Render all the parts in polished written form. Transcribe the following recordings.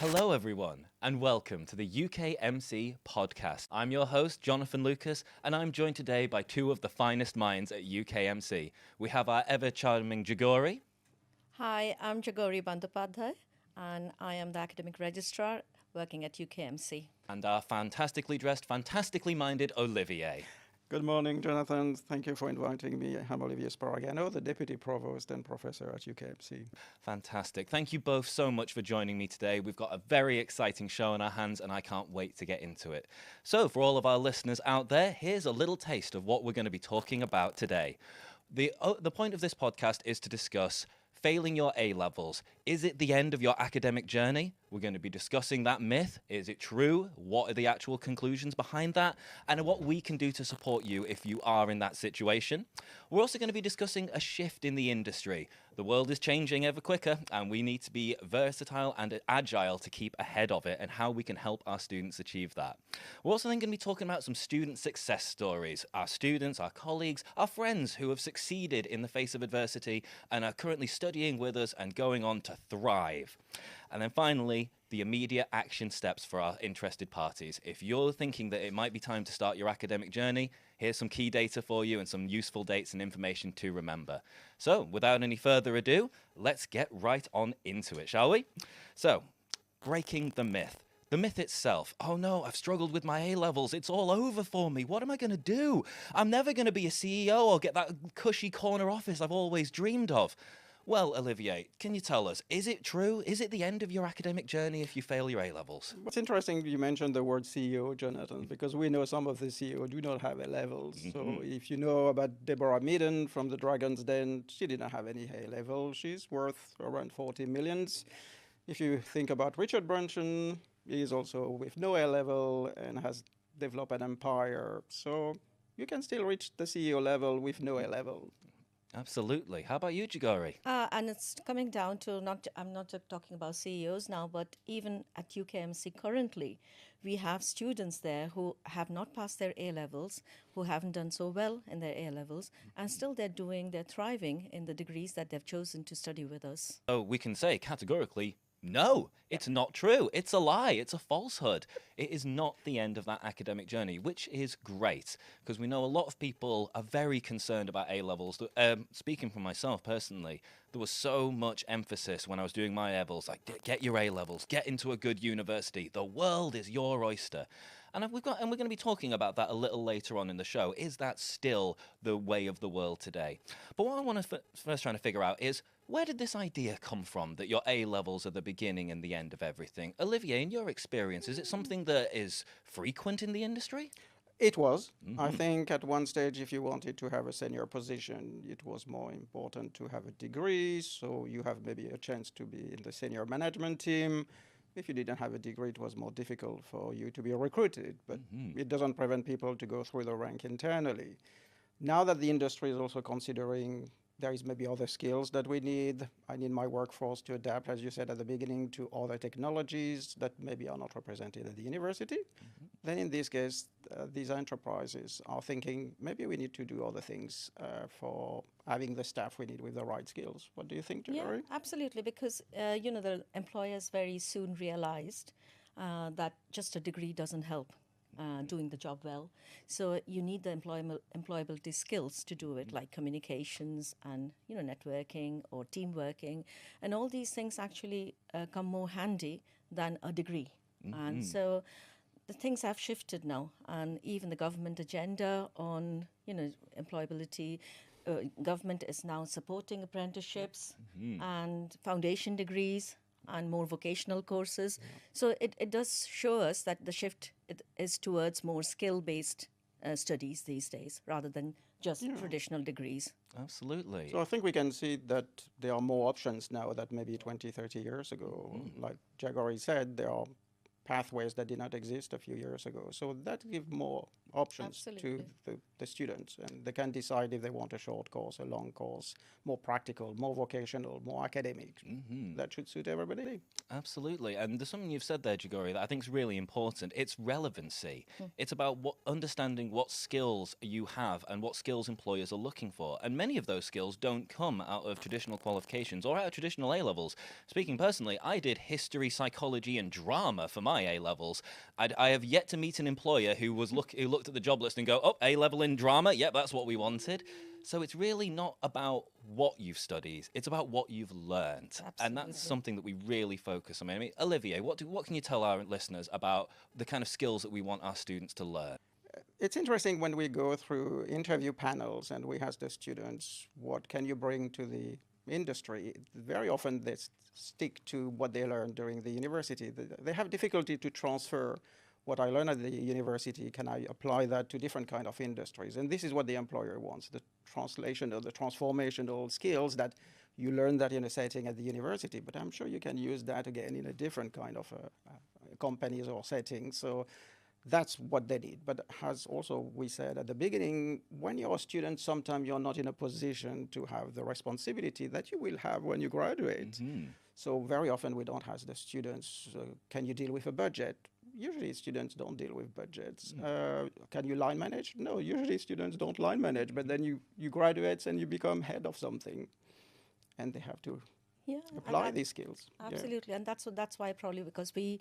Hello, everyone, and welcome to the UKMC podcast. I'm your host, Jonathan Lucas, and I'm joined today by two of the finest minds at UKMC. We have our ever charming Jagori. Hi, I'm Jagori Bandopadhyay, and I am the academic registrar working at UKMC. And our fantastically dressed, fantastically minded Olivier. Good morning, Jonathan. Thank you for inviting me. I'm Olivier Sparagano, the Deputy Provost and Professor at UKMC. Fantastic. Thank you both so much for joining me today. We've got a very exciting show in our hands, and I can't wait to get into it. So, for all of our listeners out there, here's a little taste of what we're going to be talking about today. The point of this podcast is to discuss failing your A-levels. Is it the end of your academic journey? We're going to be discussing that myth. Is it true? What are the actual conclusions behind that? And what we can do to support you if you are in that situation. We're also going to be discussing a shift in the industry. The world is changing ever quicker, and we need to be versatile and agile to keep ahead of it, and how we can help our students achieve that. We're also then going to be talking about some student success stories. Our students, our colleagues, our friends who have succeeded in the face of adversity and are currently studying with us and going on to thrive. And then finally, the immediate action steps for our interested parties. If you're thinking that it might be time to start your academic journey, here's some key data for you and some useful dates and information to remember. So, without any further ado, let's get right on into it, shall we? So, breaking the myth. The myth itself. Oh no, I've struggled with my A-levels. It's all over for me. What am I going to do? I'm never going to be a CEO or get that cushy corner office I've always dreamed of. Well, Olivier, can you tell us, is it true? Is it the end of your academic journey if you fail your A-levels? What's interesting, you mentioned the word CEO, Jonathan, because we know some of the CEO do not have A-levels. So if you know about Deborah Meaden from the Dragon's Den, she didn't have any A-level. She's worth around 40 millions. If you think about Richard Branson, he is also with no A-level and has developed an empire. So you can still reach the CEO level with no A-level. Absolutely. How about you, Jagori? And it's coming down to I'm not just talking about CEOs now, but even at UKMC currently, we have students there who have not passed their A-levels, who haven't done so well in their A-levels, and still they're thriving in the degrees that they've chosen to study with us. So we can say categorically, no, it's not true. It's a lie. It's a falsehood. It is not the end of that academic journey, which is great because we know a lot of people are very concerned about A-levels. Speaking for myself personally, there was so much emphasis when I was doing my A-levels, like get your A-levels, get into a good university. The world is your oyster. And we're going to be talking about that a little later on in the show. Is that still the way of the world today? But what I want to first trying to figure out is, where did this idea come from that your A-levels are the beginning and the end of everything? Olivier, in your experience, is it something that is frequent in the industry? It was. I think at one stage, if you wanted to have a senior position, it was more important to have a degree, so you have maybe a chance to be in the senior management team. If you didn't have a degree, it was more difficult for you to be recruited, but it doesn't prevent people to go through the rank internally. Now that the industry is also considering there is maybe other skills that we need. I need my workforce to adapt, as you said at the beginning, to other technologies that maybe are not represented at the university. Then in this case, these enterprises are thinking maybe we need to do other things for having the staff we need with the right skills. What do you think, Yeah, Jagori? absolutely, because the employers very soon realized that just a degree doesn't help doing the job well. So you need the employability skills to do it, like communications and networking or team working, and all these things actually come more handy than a degree. And so the things have shifted now, and even the government agenda on employability. Government is now supporting apprenticeships and foundation degrees and more vocational courses. So it does show us that the shift is towards more skill-based studies these days rather than just traditional degrees. Absolutely. So I think we can see that there are more options now than maybe 20, 30 years ago. Like Jagori said, there are pathways that did not exist a few years ago. So that gives more options to Absolutely. the students, and they can decide if they want a short course, a long course, more practical, more vocational, more academic. That should suit everybody. Absolutely. And there's something you've said there, Jagori, that I think is really important. It's relevancy. It's about understanding what skills you have and what skills employers are looking for. And many of those skills don't come out of traditional qualifications or out of traditional A levels. Speaking personally, I did history, psychology, and drama for my A levels. I have yet to meet an employer who who looked at the job list and go, "Oh, A level in drama. Yep, that's what we wanted." So it's really not about what you've studied; it's about what you've learned, and that's Absolutely. something that we really focus on. I mean, Olivier, what can you tell our listeners about the kind of skills that we want our students to learn? It's interesting when we go through interview panels and we ask the students, what can you bring to the industry? Very often they stick to what they learned during the university. They have difficulty to transfer what I learned at the university. Can I apply that to different kind of industries? And this is what the employer wants, the translation or the transformational skills that you learn that in a setting at the university, but I'm sure you can use that again in a different kind of companies or settings. So that's what they need. But as also we said at the beginning, when you're a student, sometimes you're not in a position to have the responsibility that you will have when you graduate. So very often we don't ask the students, can you deal with a budget? Usually students don't deal with budgets. Can you line manage? No, usually students don't line manage, but then you graduate and you become head of something and they have to Yeah, apply these skills. Yeah. absolutely, and that's why probably because we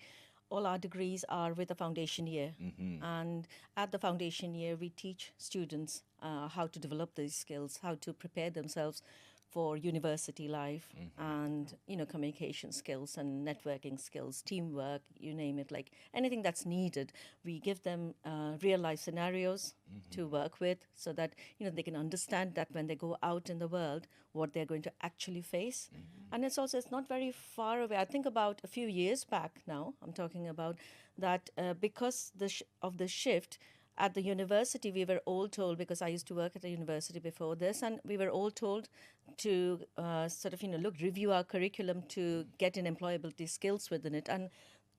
all our degrees are with the foundation year, and at the foundation year we teach students how to develop these skills, how to prepare themselves for university life, and communication skills and networking skills, teamwork, you name it, like anything that's needed. We give them real life scenarios to work with, so that they can understand that when they go out in the world, what they're going to actually face. And it's not very far away. I think about a few years back now, I'm talking about that, because of the shift at the university, we were all told, because I used to work at a university before this, and we were all told to sort of review our curriculum to get in employability skills within it. And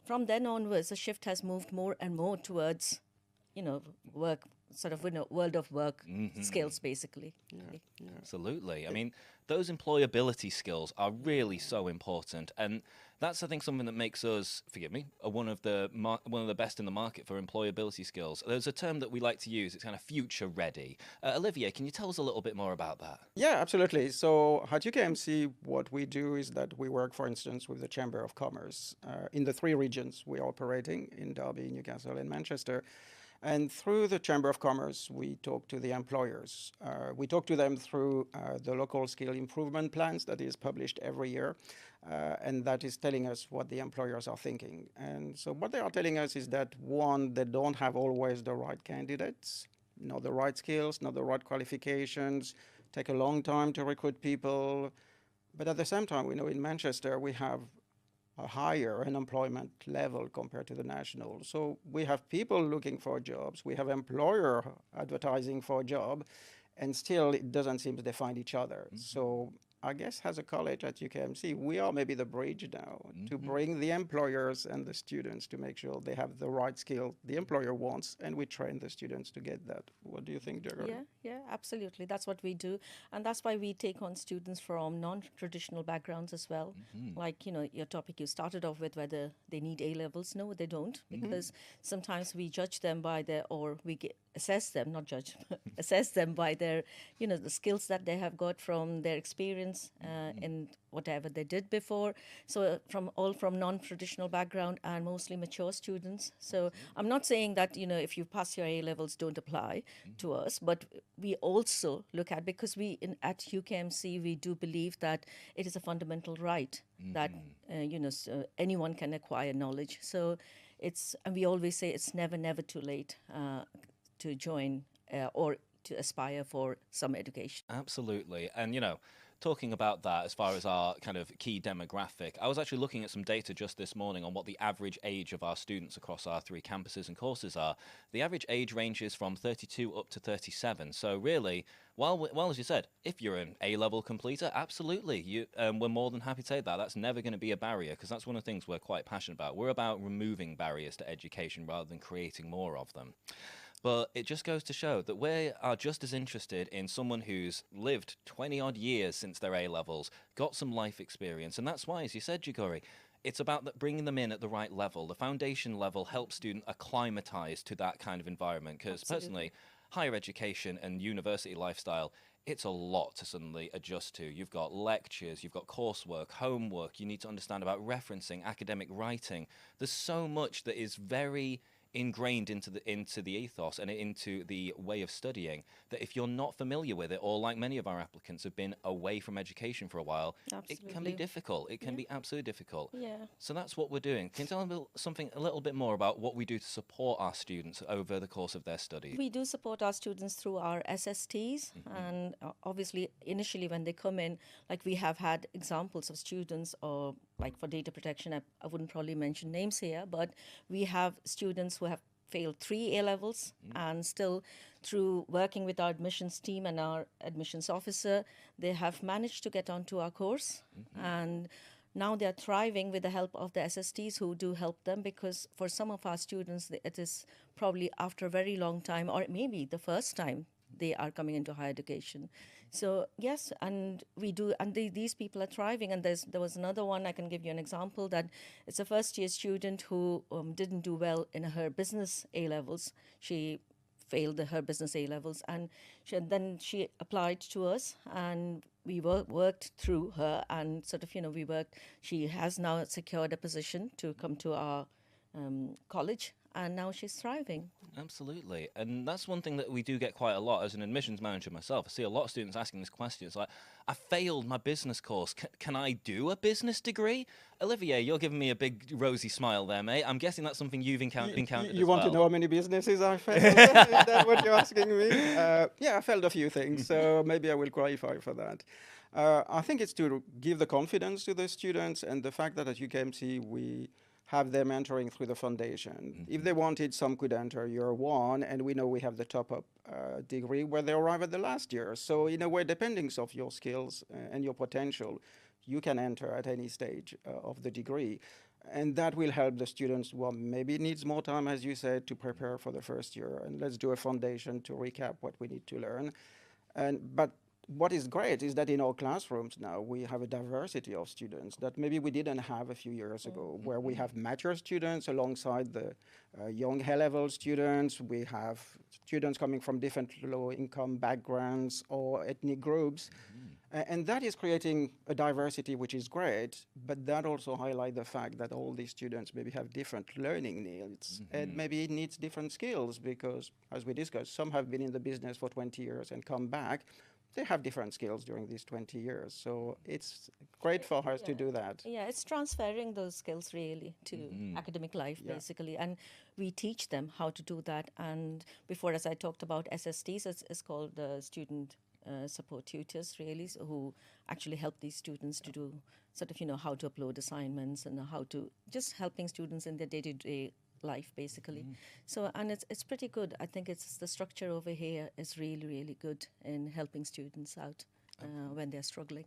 from then onwards, the shift has moved more and more towards work, sort of world of work skills, basically. Absolutely. I mean, those employability skills are really so important, and that's, I think, something that makes us, forgive me, one of the best in the market for employability skills. There's a term that we like to use. It's kind of future ready. Olivier, can you tell us a little bit more about that? Yeah, absolutely. So at UKMC, what we do is that we work, for instance, with the Chamber of Commerce in the 3 regions we are operating in Derby, Newcastle, and Manchester. And through the Chamber of Commerce, we talk to the employers. We talk to them through the local skill improvement plans that is published every year. And that is telling us what the employers are thinking. And so what they are telling us is that, one, they don't have always the right candidates, not the right skills, not the right qualifications, take a long time to recruit people. But at the same time, we know in Manchester, we have a higher unemployment level compared to the national. So we have people looking for jobs, we have employer advertising for a job, and still it doesn't seem they find each other. So I guess as a college at UKMC, we are maybe the bridge now to bring the employers and the students to make sure they have the right skill the employer wants, and we train the students to get that. What do you think, Jagori? Yeah, absolutely. That's what we do. And that's why we take on students from non-traditional backgrounds as well. Like, your topic you started off with, whether they need A levels. No, they don't, because sometimes we judge them by assess them, not judge, assess them by their, the skills that they have got from their experience in whatever they did before. So from non-traditional background and mostly mature students. So I'm not saying that, if you pass your A levels, don't apply to us, but we also look at, because at UKMC, we do believe that it is a fundamental right that, anyone can acquire knowledge. So and we always say it's never too late to join or to aspire for some education. Absolutely. And, talking about that as far as our kind of key demographic, I was actually looking at some data just this morning on what the average age of our students across our 3 campuses and courses are. The average age ranges from 32 up to 37. So really, well, as you said, if you're an A-level completer, absolutely, we're more than happy to take that. That's never going to be a barrier, because that's one of the things we're quite passionate about. We're about removing barriers to education rather than creating more of them. But it just goes to show that we are just as interested in someone who's lived 20 odd years since their A levels, got some life experience. And that's why, as you said, Jagori, it's about bringing them in at the right level. The foundation level helps students acclimatize to that kind of environment. Because personally, higher education and university lifestyle, it's a lot to suddenly adjust to. You've got lectures, you've got coursework, homework, you need to understand about referencing, academic writing. There's so much that is very ingrained into the ethos and into the way of studying that if you're not familiar with it, or like many of our applicants have been away from education for a while, it can be difficult. It can be absolutely difficult. Yeah. So that's what we're doing. Can you tell them something a little bit more about what we do to support our students over the course of their study? We do support our students through our SSTs, and obviously, initially when they come in, like we have had examples of students, or like for data protection, I wouldn't probably mention names here, but we have students who have failed 3 A levels and still, through working with our admissions team and our admissions officer, they have managed to get onto our course, and now they are thriving with the help of the SSTs who do help them, because for some of our students, it is probably after a very long time, or maybe the first time they are coming into higher education. So yes, and we do, and these people are thriving. And there was another one, I can give you an example, that it's a first year student who didn't do well in her business A levels. She failed her business A levels, and then she applied to us, and we worked through her, and sort of, we worked. She has now secured a position to come to our college, and now she's thriving. Absolutely. And that's one thing that we do get quite a lot as an admissions manager myself. I see a lot of students asking this question. It's like, I failed my business course. Can I do a business degree? Olivier, you're giving me a big rosy smile there, mate. I'm guessing that's something you've encountered You as want well. to know how many businesses I failed? Is that what you're asking me? Yeah, I failed a few things, so maybe I will qualify for that. I think it's to give the confidence to the students, and the fact that at UKMC we have them entering through the foundation. If they wanted, some could enter year 1, and we know we have the top-up degree where they arrive at the last year. So in a way, depending of your skills and your potential, you can enter at any stage of the degree. And that will help the students who maybe needs more time, as you said, to prepare for the first year. And let's do a foundation to recap what we need to learn. But what is great is that in our classrooms now, we have a diversity of students that maybe we didn't have a few years ago, where we have mature students alongside the young A-level students. We have students coming from different low-income backgrounds or ethnic groups. And that is creating a diversity which is great, but that also highlights the fact that all these students maybe have different learning needs and maybe needs different skills, because, as we discussed, some have been in the business for 20 years and come back. They have different skills during these 20 years. So it's great for us to do that. Yeah, it's transferring those skills really to academic life, basically. And we teach them how to do that. And before, as I talked about SSTs, it's called student support tutors, really, so who actually help these students to do sort of, how to upload assignments and how to just helping students in their day-to-day life, basically. So, and it's pretty good. I think it's the structure over here is really, really good in helping students out when they're struggling.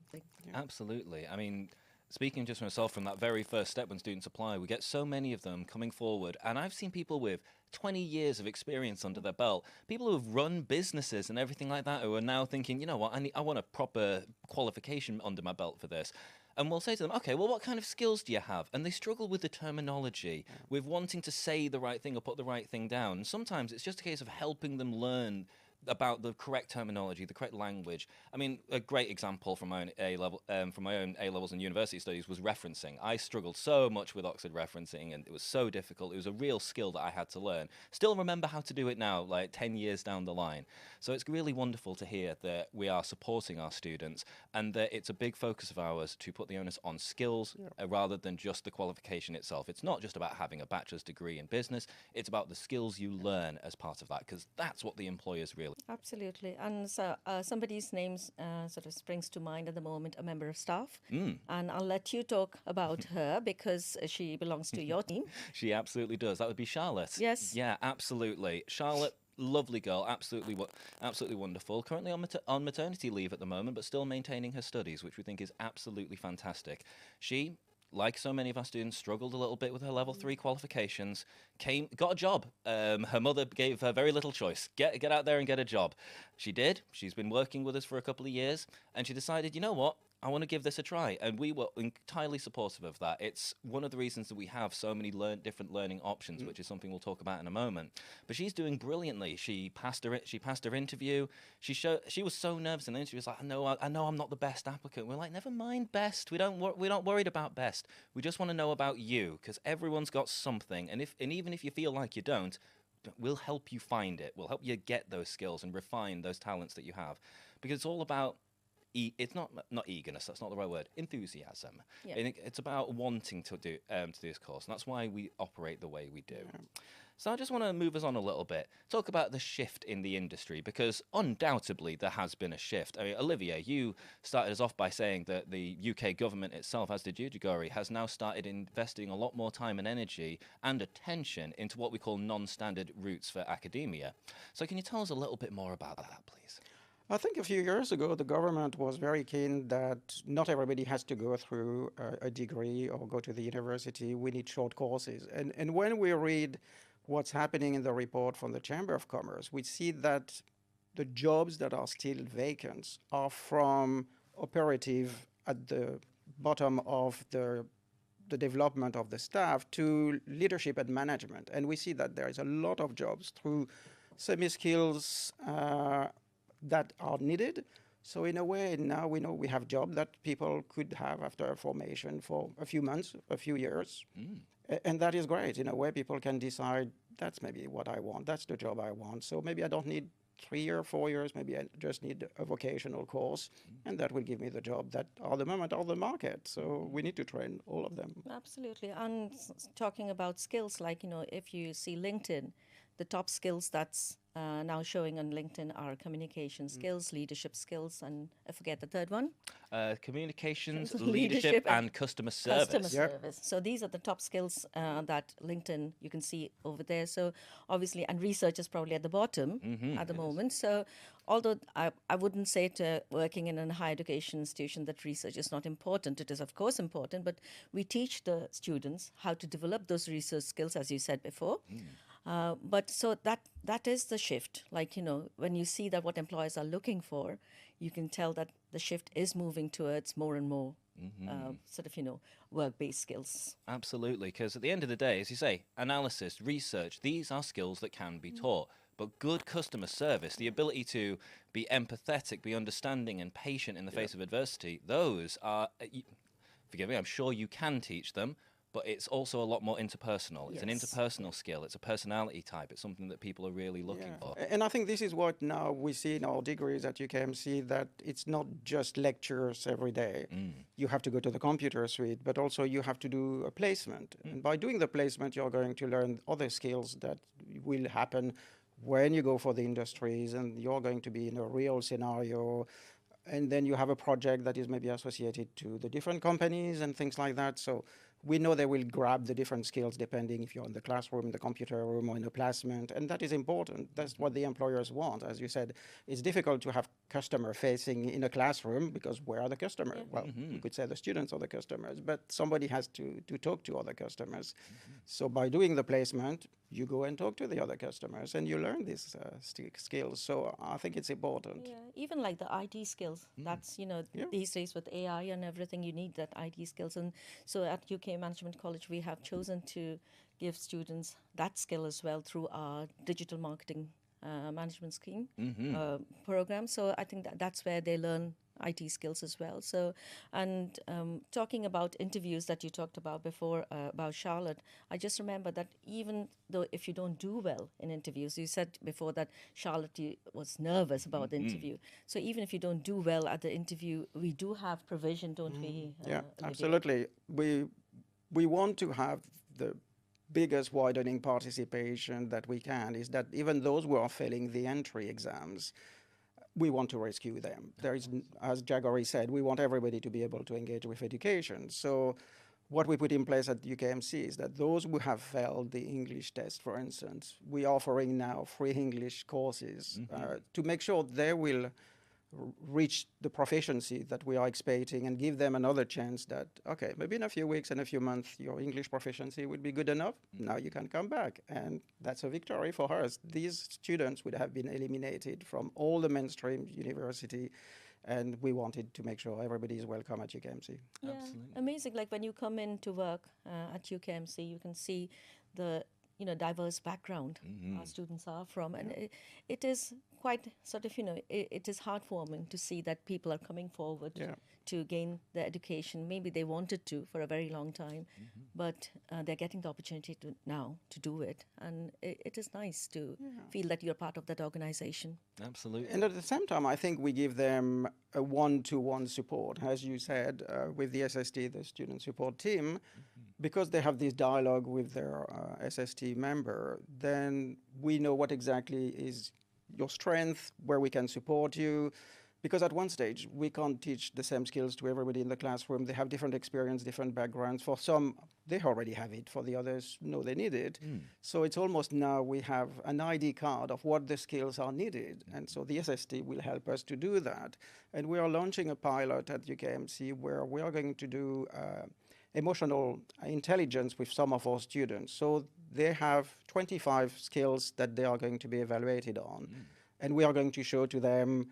Absolutely. I mean, speaking just for myself, from that very first step when students apply, we get so many of them coming forward. And I've seen people with 20 years of experience under their belt, people who have run businesses and everything like that, who are now thinking, you know what, I want a proper qualification under my belt for this. And we'll say to them, okay, well, what kind of skills do you have? And they struggle with the terminology, with wanting to say the right thing or put the right thing down. And sometimes it's just a case of helping them learn about the correct terminology, the correct language. I mean, a great example from my own A levels and university studies was referencing. I struggled so much with Oxford referencing, and it was so difficult. It was a real skill that I had to learn. Still remember how to do it now, like 10 years down the line. So it's really wonderful to hear that we are supporting our students, and that it's a big focus of ours to put the onus on skills rather than just the qualification itself. It's not just about having a bachelor's degree in business. It's about the skills you learn as part of that, because that's what the employers really. Absolutely. And so somebody's name sort of springs to mind at the moment, a member of staff. And I'll let you talk about her because she belongs to your team. She absolutely does. That would be Charlotte. Yes. Yeah, absolutely. Charlotte, lovely girl, absolutely wonderful. Currently on maternity leave at the moment, but still maintaining her studies, which we think is absolutely fantastic. She like so many of our students, struggled a little bit with her level 3 qualifications, got a job. Her mother gave her very little choice. Get out there and get a job. She did. She's been working with us for a couple of years, and she decided, you know what? I want to give this a try. And we were entirely supportive of that. It's one of the reasons that we have so many different learning options, which is something we'll talk about in a moment. But she's doing brilliantly. She passed her interview. She was so nervous in the interview. She was like, I know I'm not the best applicant. We're like, never mind best. We're not worried about best. We just want to know about you, because everyone's got something. And even if you feel like you don't, we'll help you find it. We'll help you get those skills and refine those talents that you have. Because it's all about it's not eagerness. That's not the right word. Enthusiasm. Yeah. It's about wanting to do this course, and that's why we operate the way we do. Yeah. So I just want to move us on a little bit. Talk about the shift in the industry, because undoubtedly there has been a shift. I mean, Olivier, you started us off by saying that the UK government itself, as did you, Jagori, has now started investing a lot more time and energy and attention into what we call non-standard routes for academia. So can you tell us a little bit more about that, please? I think a few years ago, the government was very keen that not everybody has to go through a degree or go to the university. We need short courses. And when we read what's happening in the report from the Chamber of Commerce, we see that the jobs that are still vacant are from operative at the bottom of the development of the staff to leadership and management. And we see that there is a lot of jobs through semi-skills that are needed. So in a way, now we know we have jobs that people could have after formation for a few months, a few years. And that is great. In a way, people can decide, that's maybe what I want, that's the job I want. So maybe I don't need 3 or 4 years, maybe I just need a vocational course, and that will give me the job that at the moment are the market. So we need to train all of them. Absolutely. And talking about skills, like, if you see LinkedIn, the top skills that's now showing on LinkedIn are communication skills, leadership skills, and I forget the third one. Communications, leadership, and customer service. Customer service. So these are the top skills that LinkedIn, you can see over there. So obviously, and research is probably at the bottom at the moment. So although I wouldn't say to working in a higher education institution that research is not important. It is, of course, important, but we teach the students how to develop those research skills, as you said before. But so that is the shift. Like, when you see that what employers are looking for, you can tell that the shift is moving towards more and more work-based skills. Absolutely, because at the end of the day, as you say, analysis, research, these are skills that can be taught. But good customer service, the ability to be empathetic, be understanding and patient in the face of adversity, those are, forgive me, I'm sure you can teach them, but it's also a lot more interpersonal. It's an interpersonal skill. It's a personality type. It's something that people are really looking for. And I think this is what now we see in our degrees at UKMC, that it's not just lectures every day. You have to go to the computer suite, but also you have to do a placement. And by doing the placement, you're going to learn other skills that will happen when you go for the industries, and you're going to be in a real scenario. And then you have a project that is maybe associated to the different companies and things like that. So we know they will grab the different skills depending if you're in the classroom, the computer room, or in the placement, and that is important. That's what the employers want. As you said, it's difficult to have customer facing in a classroom because where are the customers? Well, you could say the students are the customers, but somebody has to talk to other customers. So by doing the placement, you go and talk to the other customers and you learn these skills. So I think it's important. Yeah, even like the IT skills. That's, these days with AI and everything, you need that IT skills. And so at UK Management College, we have chosen to give students that skill as well through our digital marketing management scheme program. So I think that's where they learn IT skills as well. So, and talking about interviews that you talked about before, about Charlotte, I just remember that even though if you don't do well in interviews, you said before that Charlotte was nervous about the interview. So even if you don't do well at the interview, we do have provision, don't we? Yeah, absolutely. We want to have the biggest widening participation that we can, is that even those who are failing the entry exams, we want to rescue them. There is, as Jagori said, we want everybody to be able to engage with education. So what we put in place at UKMC is that those who have failed the English test, for instance, we're offering now free English courses to make sure they will reach the proficiency that we are expecting and give them another chance that, okay, maybe in a few weeks and a few months, your English proficiency would be good enough. Now you can come back. And that's a victory for us. These students would have been eliminated from all the mainstream university. And we wanted to make sure everybody is welcome at UKMC. Yeah, Absolutely. amazing. Like when you come in to work at UKMC, you can see the diverse background our students are from, and it is quite sort of it is heartwarming to see that people are coming forward to gain their education. Maybe they wanted to for a very long time, but they're getting the opportunity now to do it, and it is nice to feel that you're part of that organization. Absolutely. And at the same time, I think we give them a one-to-one support, as you said, with the SST, the student support team, because they have this dialogue with their SST member. Then we know what exactly is your strength, where we can support you. Because at one stage, we can't teach the same skills to everybody in the classroom. They have different experience, different backgrounds. For some, they already have it. For the others, no, they need it. So it's almost now we have an ID card of what the skills are needed. And so the SST will help us to do that. And we are launching a pilot at UKMC where we are going to do emotional intelligence with some of our students. So they have 25 skills that they are going to be evaluated on. And we are going to show to them,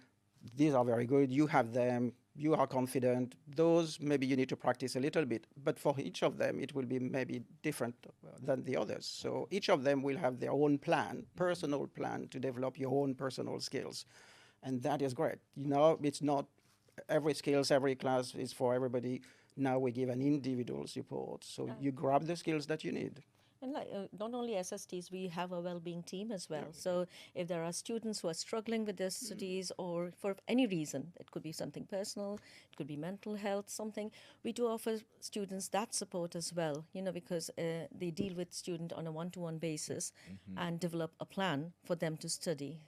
these are very good, you have them, you are confident. Those, maybe you need to practice a little bit. But for each of them, it will be maybe different than the others. So each of them will have their own plan, personal plan to develop your own personal skills. And that is great. It's not every skills, every class is for everybody. Now we give an individual support. So you grab the skills that you need. And not only SSTs, we have a well-being team as well. So if there are students who are struggling with their studies or for any reason, it could be something personal, it could be mental health, something, we do offer students that support as well, because they deal with student on a one-to-one basis and develop a plan for them to study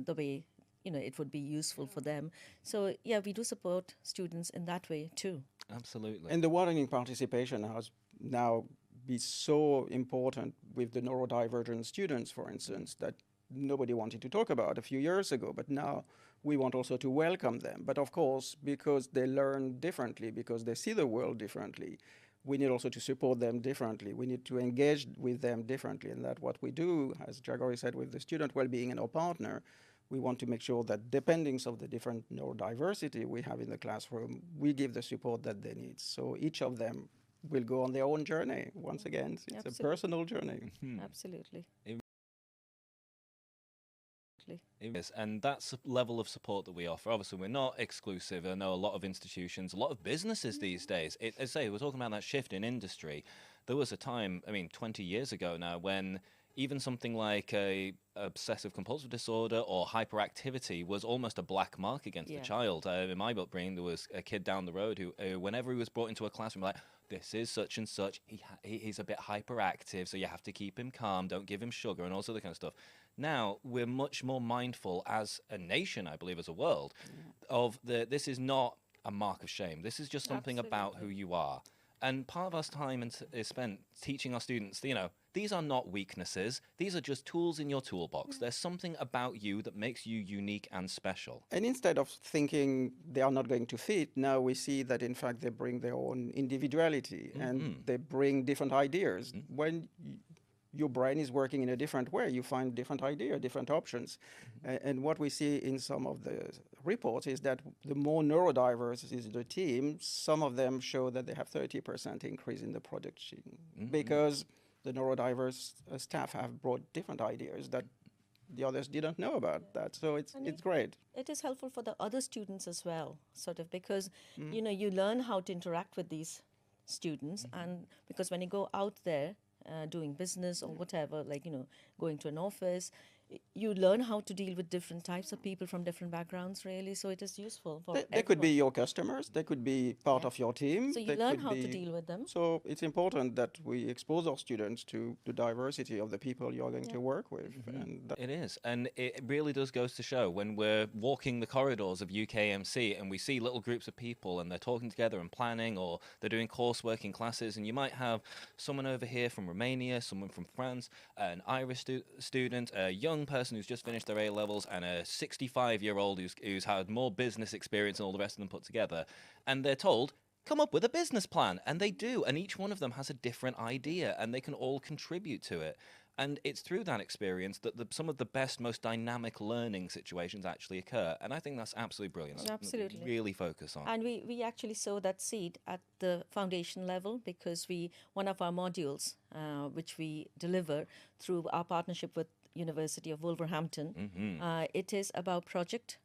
the way it would be useful for them. So yeah, we do support students in that way too. Absolutely. And the widening participation has now be so important with the neurodivergent students, for instance, that nobody wanted to talk about a few years ago, but now we want also to welcome them. But of course, because they learn differently, because they see the world differently, we need also to support them differently. We need to engage with them differently. And that's what we do, as Jagori said, with the student well-being and our partner. We want to make sure that depending on the different neurodiversity we have in the classroom, we give the support that they need. So each of them will go on their own journey. Once again, it's Absolutely. a personal journey. Absolutely. It is, and that's level of support that we offer. Obviously, we're not exclusive. I know a lot of institutions, a lot of businesses these days. As I say, we're talking about that shift in industry. There was a time, 20 years ago now, when even something like a obsessive compulsive disorder or hyperactivity was almost a black mark against the child. In my upbringing, there was a kid down the road who, whenever he was brought into a classroom, like, this is such and such, he's a bit hyperactive, so you have to keep him calm, don't give him sugar, and all sort of kind of stuff. Now, we're much more mindful as a nation, I believe, as a world, of this is not a mark of shame. This is just something about who you are. And part of our time is spent teaching our students, these are not weaknesses. These are just tools in your toolbox. There's something about you that makes you unique and special. And instead of thinking they are not going to fit, now we see that, in fact, they bring their own individuality and they bring different ideas. When your brain is working in a different way, you find different ideas, different options. And what we see in some of the reports is that the more neurodiverse is the team, some of them show that they have 30% increase in the production because the neurodiverse staff have brought different ideas that the others didn't know about that. So it's great. It is helpful for the other students as well, sort of, because, you learn how to interact with these students. And because when you go out there, doing business or whatever, going to an office, you learn how to deal with different types of people from different backgrounds, really. So it is useful for They could be your customers. They could be part of your team. So you learn how to deal with them. So it's important that we expose our students to the diversity of the people you're going to work with. And It is. And it really does goes to show when we're walking the corridors of UKMC and we see little groups of people and they're talking together and planning, or they're doing coursework in classes, and you might have someone over here from Romania, someone from France, an Irish student, a young young person who's just finished their A levels and a 65-year-old who's had more business experience than all the rest of them put together, and they're told, come up with a business plan, and they do, and each one of them has a different idea, and they can all contribute to it. And it's through that experience that some of the best, most dynamic learning situations actually occur. And I think that's absolutely brilliant. That's Absolutely. really focus on. And we actually sow that seed at the foundation level, because one of our modules, which we deliver through our partnership with University of Wolverhampton, it is about project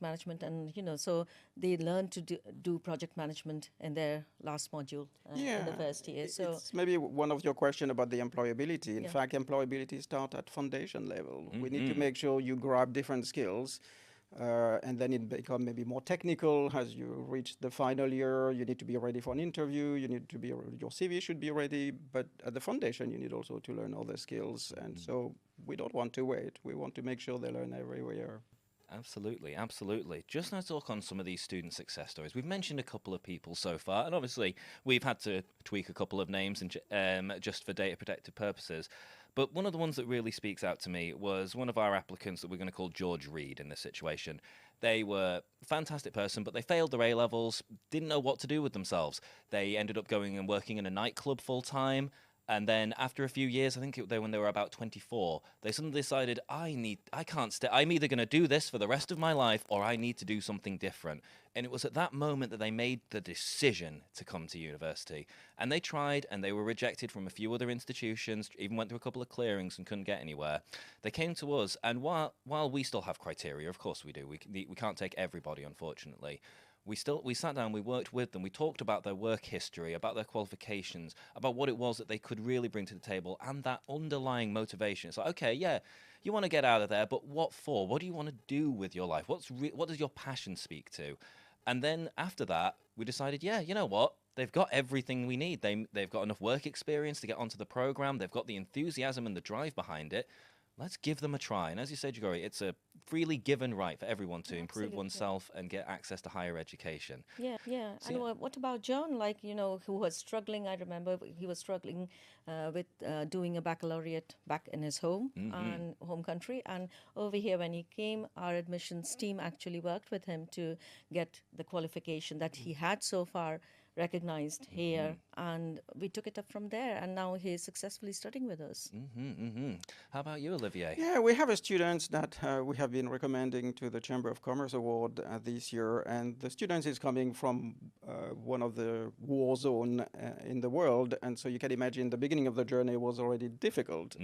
management, and so they learn to do project management in their last module in the first year. So it's maybe one of your questions about the employability. In fact, employability starts at foundation level. We need to make sure you grab different skills. And then it become maybe more technical as you reach the final year. You need to be ready for an interview. You need to be your CV should be ready. But at the foundation, you need also to learn other skills. And so we don't want to wait. We want to make sure they learn every year. Absolutely, absolutely. Just now talk on some of these student success stories. We've mentioned a couple of people so far, and obviously we've had to tweak a couple of names and just for data protective purposes. But one of the ones that really speaks out to me was one of our applicants that we're going to call George Reed in this situation. They were a fantastic person, but they failed their A-levels, didn't know what to do with themselves. They ended up going and working in a nightclub full-time. And then after a few years, I think when they were about 24, they suddenly decided, I can't stay. I'm either going to do this for the rest of my life, or I need to do something different. And it was at that moment that they made the decision to come to university. And they tried, and they were rejected from a few other institutions, even went through a couple of clearings and couldn't get anywhere. They came to us, and while we still have criteria, of course we do, we can't take everybody, unfortunately. We sat down, we worked with them, we talked about their work history, about their qualifications, about what it was that they could really bring to the table, and that underlying motivation. It's like, okay, yeah, you want to get out of there, but what for? What do you want to do with your life? What does your passion speak to? And then after that, we decided, yeah, you know what? They've got everything we need. They've got enough work experience to get onto the program. They've got the enthusiasm and the drive behind it. Let's give them a try. And as you said, Jagori, it's a freely given right for everyone to improve oneself and get access to higher education. Yeah. So, And yeah. what about John? Like, who was struggling? I remember he was struggling with doing a baccalaureate back in his home country. And over here, when he came, our admissions team actually worked with him to get the qualification that he had so far recognized here, and we took it up from there, and now he's successfully studying with us. How about you, Olivier? Yeah, we have a student that we have been recommending to the Chamber of Commerce Award this year, and the student is coming from one of the war zone in the world, and so you can imagine the beginning of the journey was already difficult.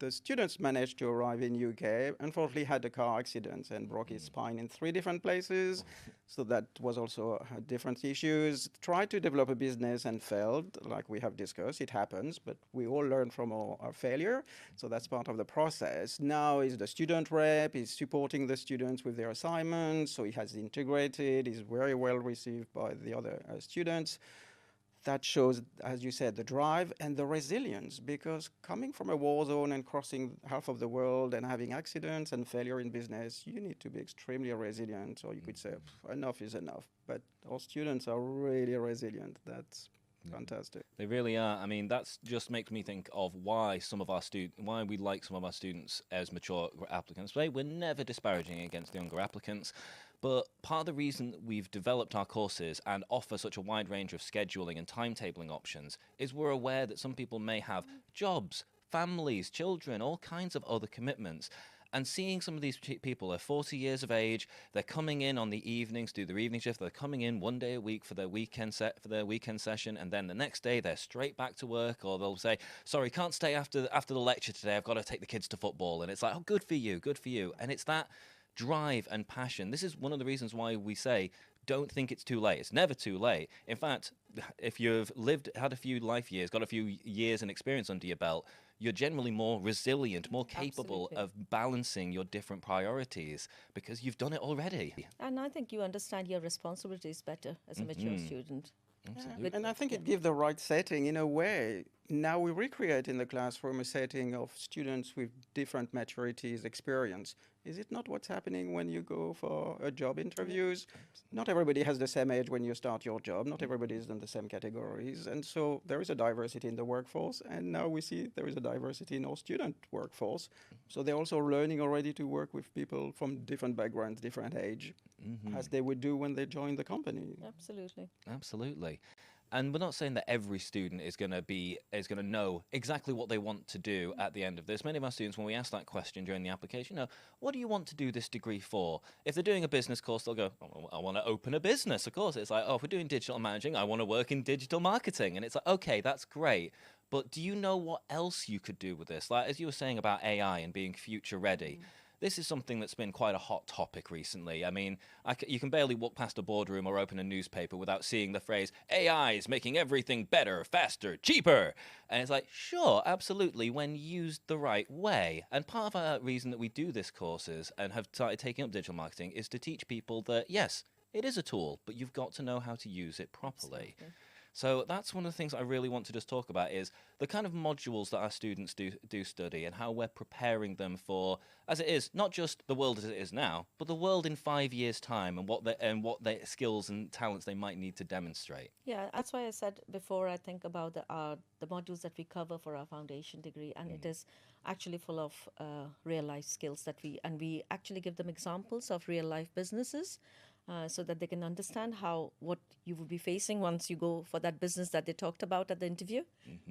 The students managed to arrive in UK, unfortunately had a car accident and broke his spine in 3 different places, so that was also a different issue. Tried to develop a business and failed, like we have discussed. It happens, but we all learn from our failure, so that's part of the process. Now he's the student rep, he's supporting the students with their assignments, so he has integrated, he's very well received by the other students. That shows, as you said, the drive and the resilience, because coming from a war zone and crossing half of the world and having accidents and failure in business, you need to be extremely resilient, or you could say enough is enough. But our students are really resilient. That's fantastic. They really are. I mean, that just makes me think of why we like some of our students as mature applicants. We're never disparaging against the younger applicants. But part of the reason that we've developed our courses and offer such a wide range of scheduling and timetabling options is we're aware that some people may have jobs, families, children, all kinds of other commitments. And seeing some of these people, they're 40 years of age, they're coming in on the evenings, do their evening shift, they're coming in 1 day a week for their weekend session, and then the next day they're straight back to work, or they'll say, sorry, can't stay after the lecture today, I've got to take the kids to football. And it's like, oh, good for you. And it's that drive and passion. This is one of the reasons why we say, don't think it's too late. It's never too late. In fact, if you've had a few life years, got a few years and experience under your belt, you're generally more resilient, more capable of balancing your different priorities because you've done it already. And I think you understand your responsibilities better as a mature student. Absolutely. And I think it gives the right setting in a way. now we recreate in the classroom a setting of students with different maturities, experience. Is it not what's happening when you go for a job interviews? Not everybody has the same age when you start your job. Not everybody is in the same categories. And so there is a diversity in the workforce. And now we see there is a diversity in our student workforce. So they're also learning already to work with people from different backgrounds, different age, as they would do when they join the company. Absolutely. Absolutely. And we're not saying that every student is going to know exactly what they want to do at the end of this. Many of our students, when we ask that question during the application, what do you want to do this degree for? If they're doing a business course, they'll go, oh, I want to open a business. Of course, it's like, oh, if we're doing digital managing, I want to work in digital marketing. And it's like, okay, that's great. But do you know what else you could do with this? Like, as you were saying about AI and being future ready, this is something that's been quite a hot topic recently. I mean, you can barely walk past a boardroom or open a newspaper without seeing the phrase, AI is making everything better, faster, cheaper. And it's like, sure, absolutely, when used the right way. And part of our reason that we do this courses and have started taking up digital marketing is to teach people that, yes, it is a tool, but you've got to know how to use it properly. Exactly. So that's one of the things I really want to just talk about is the kind of modules that our students do study and how we're preparing them for, as it is, not just the world as it is now, but the world in 5 years' time and what their skills and talents they might need to demonstrate. Yeah, that's why I said before, I think about the modules that we cover for our foundation degree, and it is actually full of real life skills and we actually give them examples of real life businesses. So that they can understand what you will be facing once you go for that business that they talked about at the interview,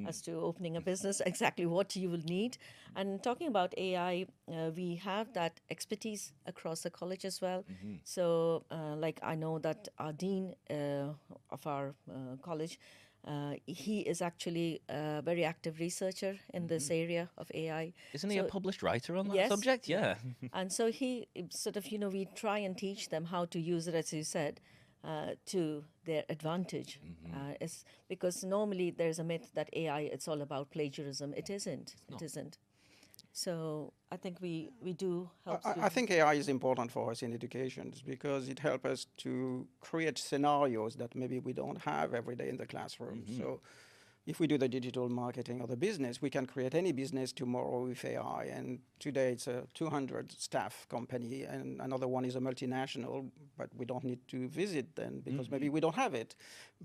as to opening a business, exactly what you will need. And talking about AI, we have that expertise across the college as well. So, like I know that our dean of our college, he is actually a very active researcher in this area of AI. Isn't he a published writer on that Yes. subject? Yeah. And so he sort of, we try and teach them how to use it, as you said, to their advantage. It's because normally there's a myth that AI, it's all about plagiarism. It isn't. It isn't. So I think we do help I think AI is important for us in education because it helps us to create scenarios that maybe we don't have every day in the classroom. So if we do the digital marketing or the business, we can create any business tomorrow with AI. And today it's a 200 staff company and another one is a multinational, but we don't need to visit them because maybe we don't have it.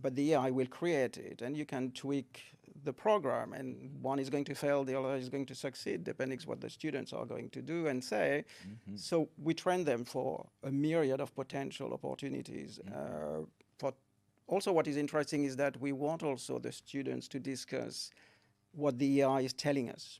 But the AI will create it and you can tweak the program and one is going to fail, the other is going to succeed, depending on what the students are going to do and say. So we train them for a myriad of potential opportunities. Also, what is interesting is that we want also the students to discuss what the AI is telling us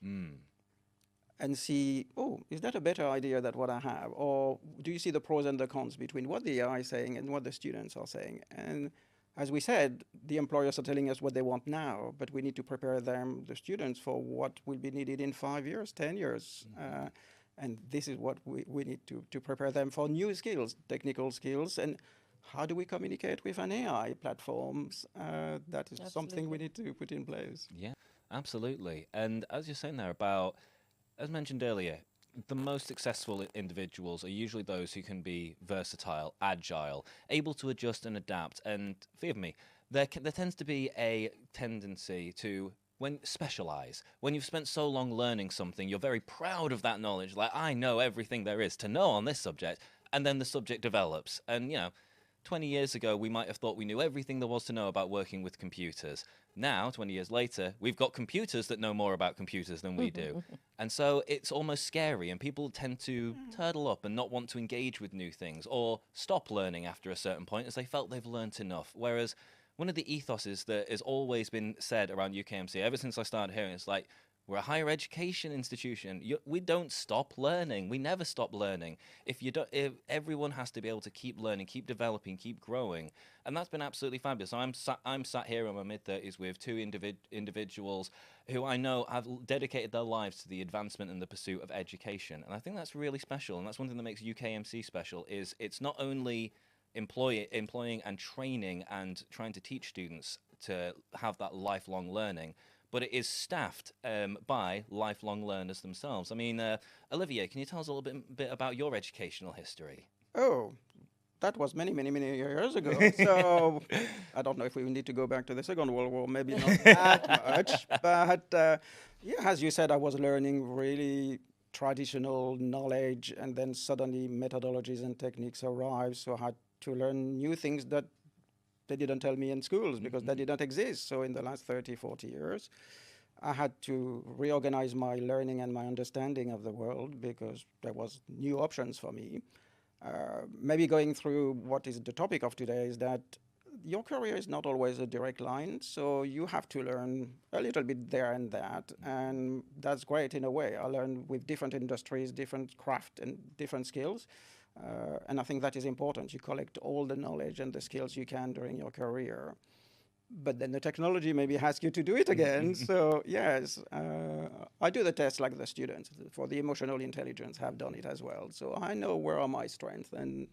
and see, oh, is that a better idea than what I have? Or do you see the pros and the cons between what the AI is saying and what the students are saying? And as we said, the employers are telling us what they want now, but we need to prepare them, the students, for what will be needed in 5 years, 10 years. And this is what we need to prepare them for new skills, technical skills, and how do we communicate with an AI platforms? That is something we need to put in place. Yeah, absolutely. And as you're saying there about, as mentioned earlier, the most successful individuals are usually those who can be versatile, agile, able to adjust and adapt. And forgive me, there tends to be a tendency to specialize. When you've spent so long learning something, you're very proud of that knowledge. Like, I know everything there is to know on this subject. And then the subject develops. And, 20 years ago, we might have thought we knew everything there was to know about working with computers. Now, 20 years later, we've got computers that know more about computers than we do. And so it's almost scary, and people tend to turtle up and not want to engage with new things or stop learning after a certain point as they felt they've learned enough. Whereas one of the ethoses that has always been said around UKMC, ever since I started hearing, it's like, we're a higher education institution. We don't stop learning. We never stop learning. If everyone has to be able to keep learning, keep developing, keep growing, and that's been absolutely fabulous. I'm sat here in my mid-30s with two individuals who I know have dedicated their lives to the advancement and the pursuit of education, and I think that's really special. And that's one thing that makes UKMC special. Is it's not only employing and training and trying to teach students to have that lifelong learning, but it is staffed by lifelong learners themselves. I mean, Olivier, can you tell us a little bit about your educational history? Oh, that was many, many, many years ago. So I don't know if we need to go back to the Second World War, maybe not that much. But yeah, as you said, I was learning really traditional knowledge, and then suddenly methodologies and techniques arrived. So I had to learn new things that they didn't tell me in schools because they didn't exist. So in the last 30, 40 years, I had to reorganize my learning and my understanding of the world because there was new options for me. Maybe going through what is the topic of today is that your career is not always a direct line, so you have to learn a little bit there and that, and that's great in a way. I learned with different industries, different craft, and different skills, and I think that is important. You collect all the knowledge and the skills you can during your career. But then the technology maybe asks you to do it again. So yes, I do the tests like the students for the emotional intelligence have done it as well. So I know where are my strengths and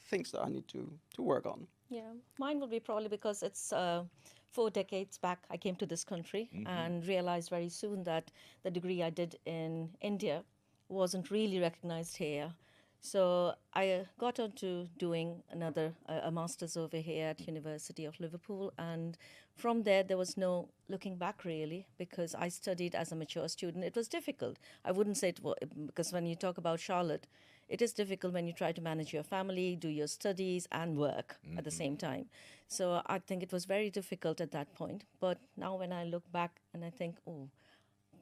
things that I need to work on. Yeah, mine will be probably because it's 4 decades back I came to this country and realized very soon that the degree I did in India wasn't really recognized here. So I got on to doing another a master's over here at University of Liverpool, and from there was no looking back really because I studied as a mature student. It was difficult. I wouldn't say it was because when you talk about Charlotte, it is difficult when you try to manage your family, do your studies, and work at the same time. So I think it was very difficult at that point. But now when I look back and I think, oh,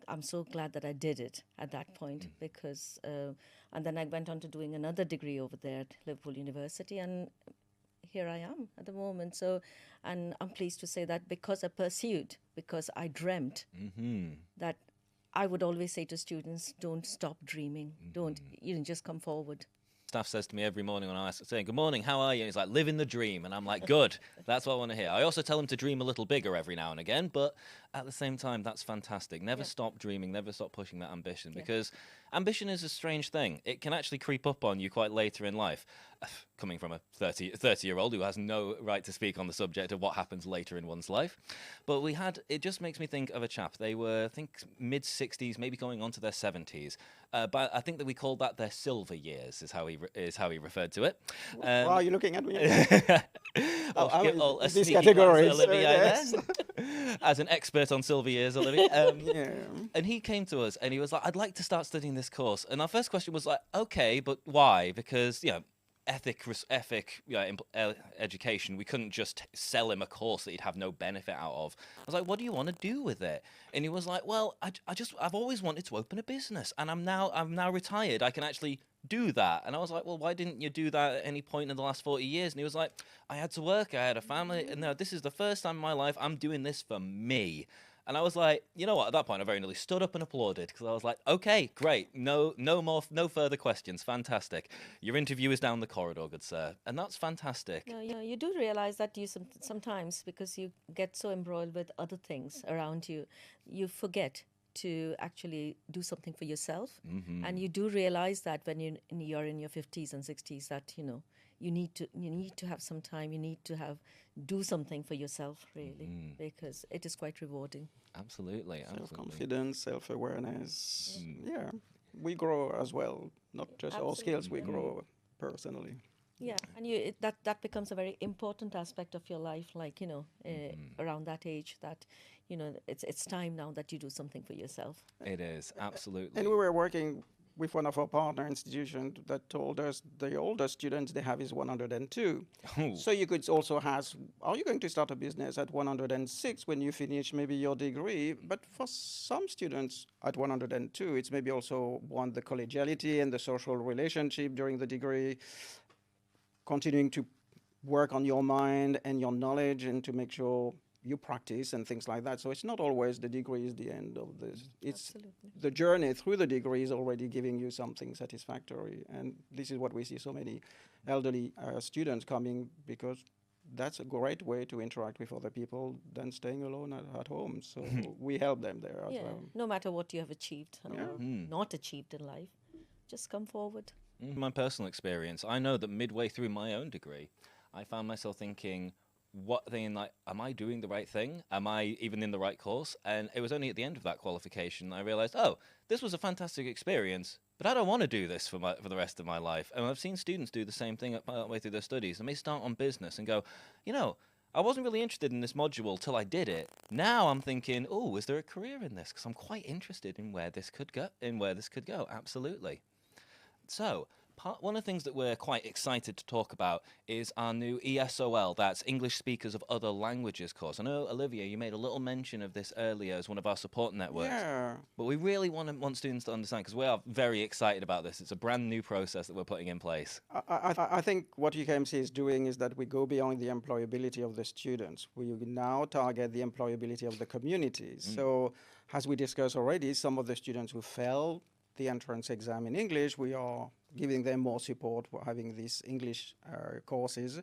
I'm so glad that I did it at that point because, and then I went on to doing another degree over there at Liverpool University, and here I am at the moment. So, and I'm pleased to say that because I pursued, because I dreamt that I would always say to students, don't stop dreaming. Don't, just come forward. Staff says to me every morning when I ask, saying, "Good morning, how are you?" And he's like, "Living the dream." And I'm like, "Good, that's what I want to hear." I also tell him to dream a little bigger every now and again, but at the same time, that's fantastic. Never stop dreaming, never stop pushing that ambition, because ambition is a strange thing. It can actually creep up on you quite later in life. Coming from a 30-year-old who has no right to speak on the subject of what happens later in one's life. But it just makes me think of a chap. They were, I think, mid-60s, maybe going on to their 70s. But I think that we called that their silver years, is how he referred to it. Why are you looking at me? I'll give a these sneaky categories, glance at Olivier yes. there. As an expert on silver years, Olivier. And he came to us and he was like, "I'd like to start studying this course." And our first question was like, "Okay, but why?" Because, education, we couldn't just sell him a course that he'd have no benefit out of. I was like, "What do you want to do with it?" And he was like, "Well, I've always wanted to open a business, and I'm now retired. I can actually do that." And I was like, "Well, why didn't you do that at any point in the last 40 years?" And he was like, "I had to work, I had a family, and no, this is the first time in my life I'm doing this for me." And I was like, you know what? At that point, I very nearly stood up and applauded because I was like, "Okay, great. No further questions. Fantastic. Your interview is down the corridor, good sir." And that's fantastic. You do realize that you sometimes, because you get so embroiled with other things around you, you forget to actually do something for yourself. And you do realize that when you're in your 50s and 60s, that you need to have some time. You need to do something for yourself, really, because it is quite rewarding. Absolutely. Self-confidence, self-awareness. Yeah, we grow as well. Not just our skills, we grow personally. Yeah, and that becomes a very important aspect of your life. Like around that age, that it's time now that you do something for yourself. It is absolutely. And we were working with one of our partner institutions that told us the oldest students they have is 102. So you could also ask, are you going to start a business at 106 when you finish maybe your degree? But for some students at 102, it's maybe also the collegiality and the social relationship during the degree, continuing to work on your mind and your knowledge and to make sure you practice and things like that. So it's not always the degree is the end of this. It's the journey through the degree is already giving you something satisfactory. And this is what we see so many elderly students coming, because that's a great way to interact with other people than staying alone at home. So we help them there as well. No matter what you have achieved or not achieved in life, just come forward. My personal experience, I know that midway through my own degree, I found myself thinking, am I doing the right thing? Am I even in the right course? And it was only at the end of that qualification I realized, oh, this was a fantastic experience, but I don't want to do this for the rest of my life. And I've seen students do the same thing way through their studies. And they start on business and go, you know, I wasn't really interested in this module till I did it. Now I'm thinking, oh, is there a career in this? Because I'm quite interested in where this could go. Absolutely. So, one of the things that we're quite excited to talk about is our new ESOL, that's English Speakers of Other Languages course. I know, Olivier, you made a little mention of this earlier as one of our support networks. Yeah. But we really want students to understand, because we are very excited about this. It's a brand new process that we're putting in place. I think what UKMC is doing is that we go beyond the employability of the students. We now target the employability of the communities. So, as we discussed already, some of the students who fail the entrance exam in English, we are giving them more support for having these English courses.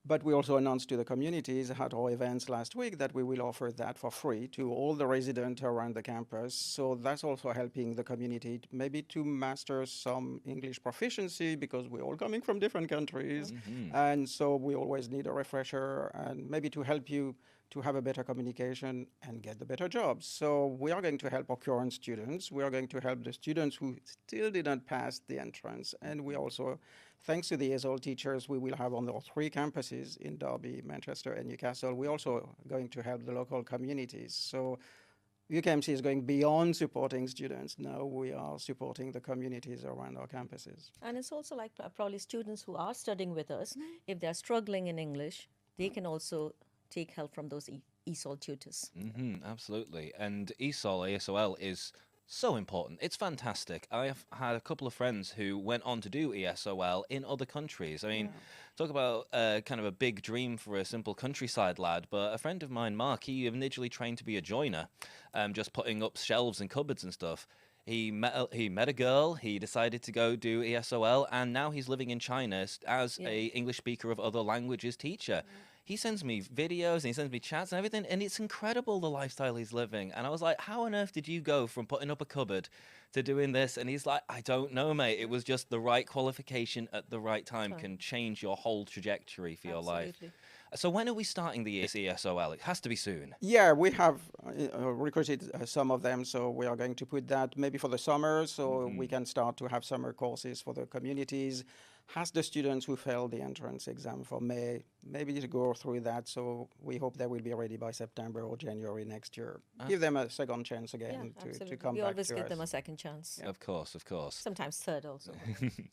But we also announced to the communities at our events last week that we will offer that for free to all the residents around the campus. So that's also helping the community maybe to master some English proficiency, because we're all coming from different countries. And so we always need a refresher, and maybe to help you to have a better communication and get the better jobs. So we are going to help our current students. We are going to help the students who still didn't pass the entrance. And we also, thanks to the ESOL teachers we will have on our 3 campuses in Derby, Manchester, and Newcastle, we're also going to help the local communities. So UKMC is going beyond supporting students. Now we are supporting the communities around our campuses. And it's also like probably students who are studying with us, if they're struggling in English, they can also take help from those ESOL tutors. Absolutely. And ESOL is so important. It's fantastic. I've had a couple of friends who went on to do ESOL in other countries. I mean, talk about kind of a big dream for a simple countryside lad, but a friend of mine, Mark, he initially trained to be a joiner, just putting up shelves and cupboards and stuff. He met a girl, he decided to go do ESOL, and now he's living in China as a English speaker of other languages teacher. He sends me videos and he sends me chats and everything, and it's incredible the lifestyle he's living. And I was like, how on earth did you go from putting up a cupboard to doing this? And he's like, I don't know, mate. It was just the right qualification at the right time can change your whole trajectory for your life. So when are we starting the ESOL? It has to be soon. Yeah, we have recruited some of them, so we are going to put that maybe for the summer, so we can start to have summer courses for the communities. Has the students who failed the entrance exam for May, maybe to go through that, so we hope they will be ready by September or January next year. Give them a second chance again to come we back always to give us. them a second chance. Of course. Sometimes third also.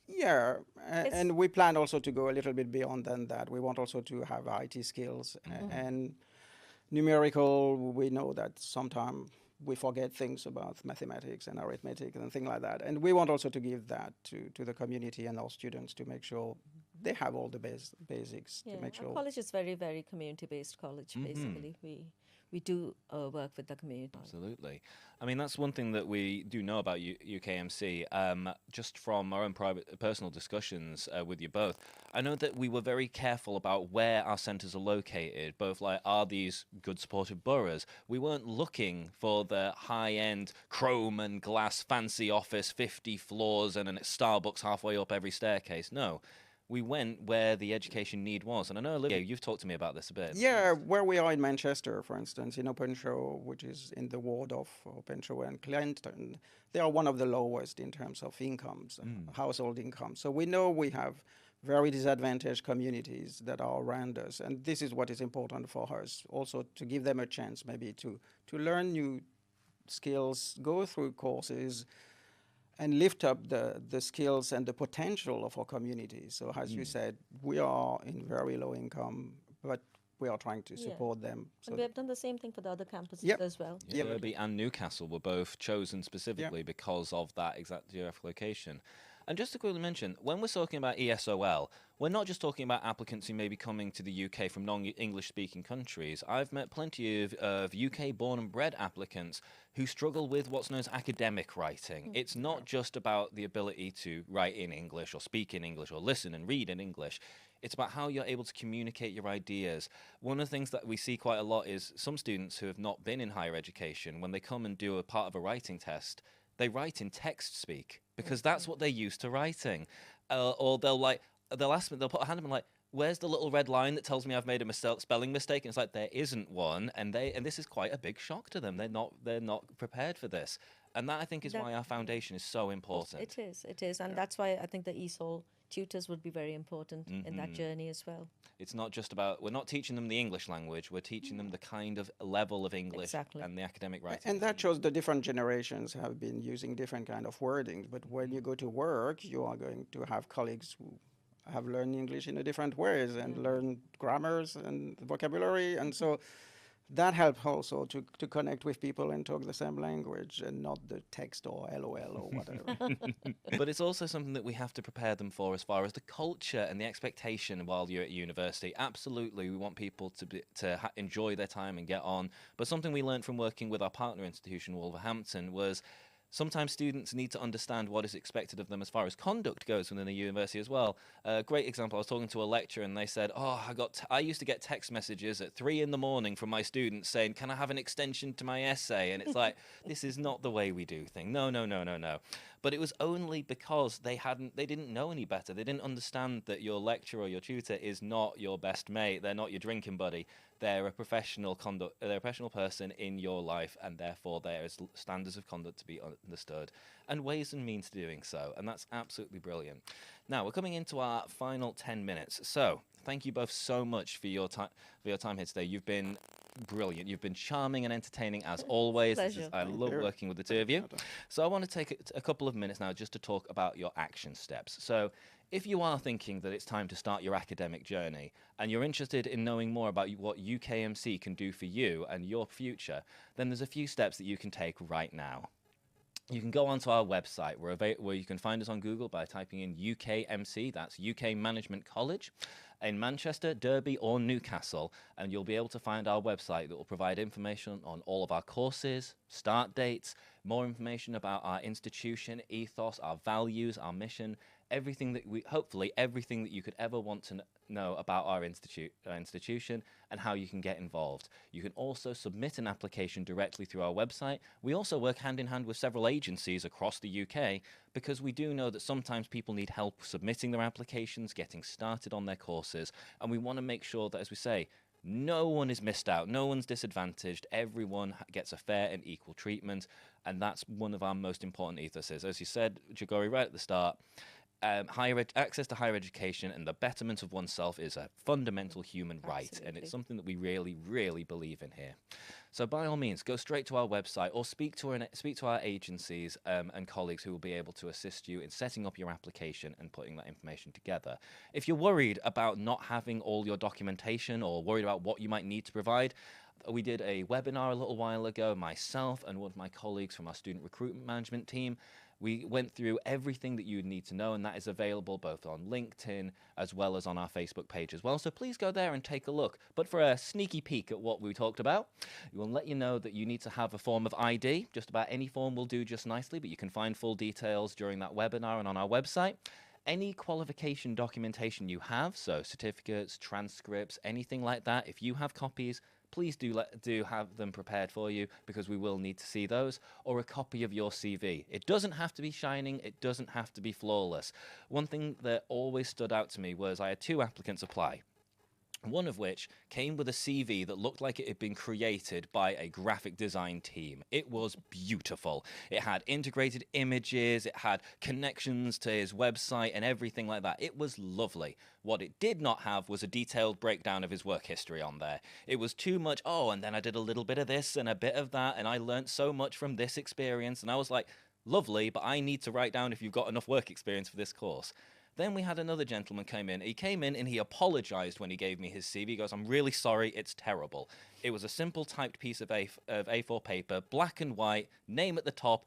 Yeah, and we plan also to go a little bit beyond than that. We want also to have IT skills and numerical. We know that sometimes we forget things about mathematics and arithmetic and things like that. And we want also to give that to the community and our students to make sure they have all the basics to make sure. Our college is very, very community-based college, basically. We do work with the community. Absolutely. I mean, that's one thing that we do know about UKMC, just from our own personal discussions with you both. I know that we were very careful about where our centres are located, both like, are these good supportive boroughs? We weren't looking for the high-end chrome and glass fancy office, 50 floors and a Starbucks halfway up every staircase. No. We went where the education need was. And I know, Olivier, you've talked to me about this a bit. Yeah, where we are in Manchester, for instance, in Openshaw, which is in the ward of Openshaw and Clinton, they are one of the lowest in terms of incomes, household income. So we know we have very disadvantaged communities that are around us. And this is what is important for us, also to give them a chance maybe to learn new skills, go through courses, and lift up the skills and the potential of our community. So as you said, we are in very low income, but we are trying to support them. So and we have done the same thing for the other campuses as well. Derby and Newcastle were both chosen specifically because of that exact geographical location. And just to quickly mention, when we're talking about ESOL, we're not just talking about applicants who may be coming to the UK from non-English speaking countries. I've met plenty of UK born and bred applicants who struggle with what's known as academic writing. It's not just about the ability to write in English or speak in English or listen and read in English. It's about how you're able to communicate your ideas. One of the things that we see quite a lot is some students who have not been in higher education, when they come and do a part of a writing test, they write in text speak because that's what they're used to writing. Or they'll ask me, they'll put a hand up and like, where's the little red line that tells me I've made a spelling mistake? And it's like, there isn't one. And this is quite a big shock to them. They're not prepared for this. And that, I think, is why our foundation is so important. It is. And that's why I think the ESOL tutors would be very important in that journey as well. It's not just about, we're not teaching them the English language, we're teaching them the kind of level of English and the academic writing. And that shows the different generations have been using different kind of wordings. But when you go to work, you are going to have colleagues who have learned English in a different ways and learn grammars and vocabulary. And so that helps also to connect with people and talk the same language and not the text or LOL or whatever. But it's also something that we have to prepare them for as far as the culture and the expectation while you're at university. Absolutely, we want people to enjoy their time and get on. But something we learned from working with our partner institution, Wolverhampton, was sometimes students need to understand what is expected of them as far as conduct goes within a university as well. A great example, I was talking to a lecturer and they said, oh, I used to get text messages at 3 a.m. from my students saying, can I have an extension to my essay? And it's like, this is not the way we do things. No. But it was only because they didn't know any better. They didn't understand that your lecturer or your tutor is not your best mate. They're not your drinking buddy. They're a professional person in your life, and therefore there is standards of conduct to be understood and ways and means to doing so. And that's absolutely brilliant. Now we're coming into our final 10 minutes. So thank you both so much for your time here today. You've been brilliant. You've been charming and entertaining as always. I love working with the two of you. So I want to take a couple of minutes now just to talk about your action steps. So if you are thinking that it's time to start your academic journey and you're interested in knowing more about what UKMC can do for you and your future, then there's a few steps that you can take right now. You can go onto our website where you can find us on Google by typing in UKMC, that's UK Management College, in Manchester, Derby or Newcastle, and you'll be able to find our website that will provide information on all of our courses, start dates, more information about our institution, ethos, our values, our mission, everything that you could ever want to know about our institution and how you can get involved. You can also submit an application directly through our website. We also work hand in hand with several agencies across the UK because we do know that sometimes people need help submitting their applications, getting started on their courses, and we want to make sure that, as we say, no one is missed out, no one's disadvantaged, everyone gets a fair and equal treatment, and that's one of our most important ethoses. As you said, Jagori, right at the start, access to higher education and the betterment of oneself is a fundamental human right, and it's something that we really, really believe in here. So by all means, go straight to our website or speak to our agencies and colleagues who will be able to assist you in setting up your application and putting that information together. If you're worried about not having all your documentation or worried about what you might need to provide, we did a webinar a little while ago, myself and one of my colleagues from our student recruitment management team. We went through everything that you need to know, and that is available both on LinkedIn as well as on our Facebook page as well. So please go there and take a look. But for a sneaky peek at what we talked about, we will let you know that you need to have a form of ID. Just about any form will do just nicely, but you can find full details during that webinar and on our website. Any qualification documentation you have, so certificates, transcripts, anything like that, if you have copies, please do have them prepared for you because we will need to see those, or a copy of your CV. It doesn't have to be shining, it doesn't have to be flawless. One thing that always stood out to me was I had 2 applicants apply. One of which came with a CV that looked like it had been created by a graphic design team. It was beautiful. It had integrated images, it had connections to his website and everything like that. It was lovely. What it did not have was a detailed breakdown of his work history on there. It was too much, and then I did a little bit of this and a bit of that, and I learned so much from this experience, and I was like, lovely, but I need to write down if you've got enough work experience for this course. Then we had another gentleman come in. He came in and he apologized when he gave me his CV. He goes, I'm really sorry, it's terrible. It was a simple typed piece of A4 paper, black and white, name at the top,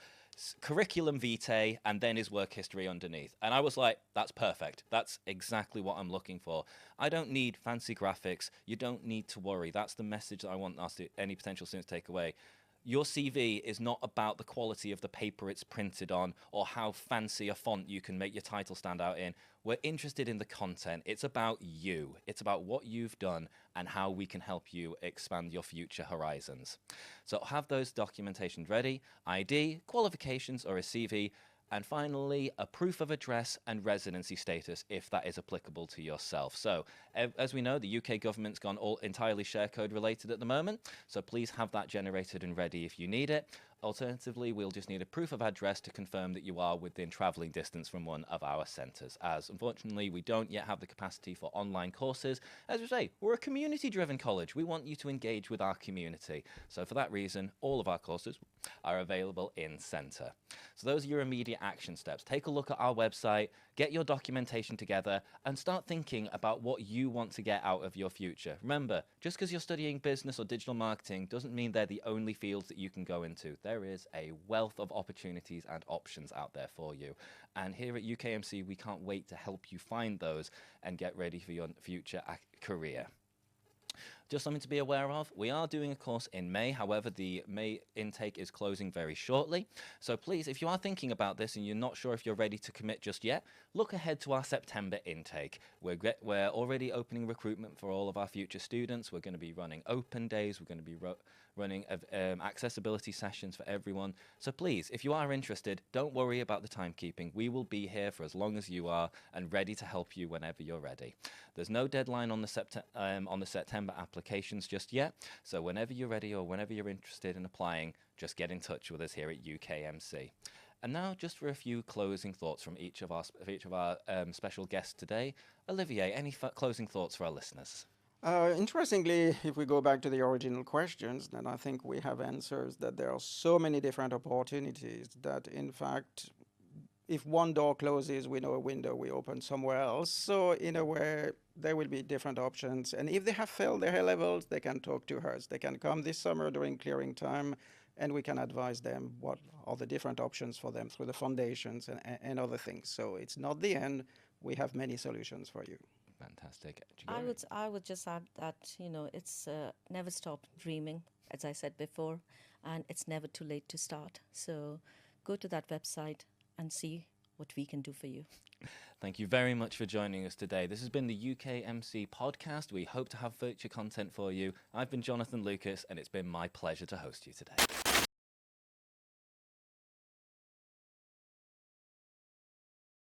curriculum vitae, and then his work history underneath. And I was like, that's perfect. That's exactly what I'm looking for. I don't need fancy graphics. You don't need to worry. That's the message that I want any potential students to take away. Your CV is not about the quality of the paper it's printed on or how fancy a font you can make your title stand out in. We're interested in the content. It's about you. It's about what you've done and how we can help you expand your future horizons. So have those documentations ready, ID, qualifications or a CV, and finally, a proof of address and residency status if that is applicable to yourself. So, as we know, the UK government's gone all entirely share code related at the moment, so please have that generated and ready if you need it. Alternatively, we'll just need a proof of address to confirm that you are within travelling distance from one of our centres, as unfortunately we don't yet have the capacity for online courses. As we say, we're a community-driven college. We want you to engage with our community. So for that reason, all of our courses are available in centre. So those are your immediate action steps. Take a look at our website, get your documentation together, and start thinking about what you want to get out of your future. Remember, just because you're studying business or digital marketing doesn't mean they're the only fields that you can go into. There is a wealth of opportunities and options out there for you. And here at UKMC, we can't wait to help you find those and get ready for your future career. Just something to be aware of, we are doing a course in May, however the May intake is closing very shortly. So please, if you are thinking about this and you're not sure if you're ready to commit just yet, look ahead to our September intake. We're already opening recruitment for all of our future students. We're going to be running open days, we're going to be running accessibility sessions for everyone. So please, if you are interested, don't worry about the timekeeping. We will be here for as long as you are and ready to help you whenever you're ready. There's no deadline on the September applications just yet, so whenever you're ready or whenever you're interested in applying, just get in touch with us here at UKMC. And now, just for a few closing thoughts from each of our special guests today. Olivier, any closing thoughts for our listeners? Interestingly, if we go back to the original questions, then I think we have answers that there are so many different opportunities that, in fact, if one door closes, we know a window we open somewhere else. So in a way, there will be different options. And if they have failed their A-levels, they can talk to us. They can come this summer during clearing time, and we can advise them what are the different options for them through the foundations and other things. So it's not the end. We have many solutions for you. Fantastic. I would just add that, it's never stop dreaming, as I said before, and it's never too late to start. So go to that website and see what we can do for you. Thank you very much for joining us today. This has been the UKMC podcast. We hope to have future content for you. I've been Jonathan Lucas, and it's been my pleasure to host you today.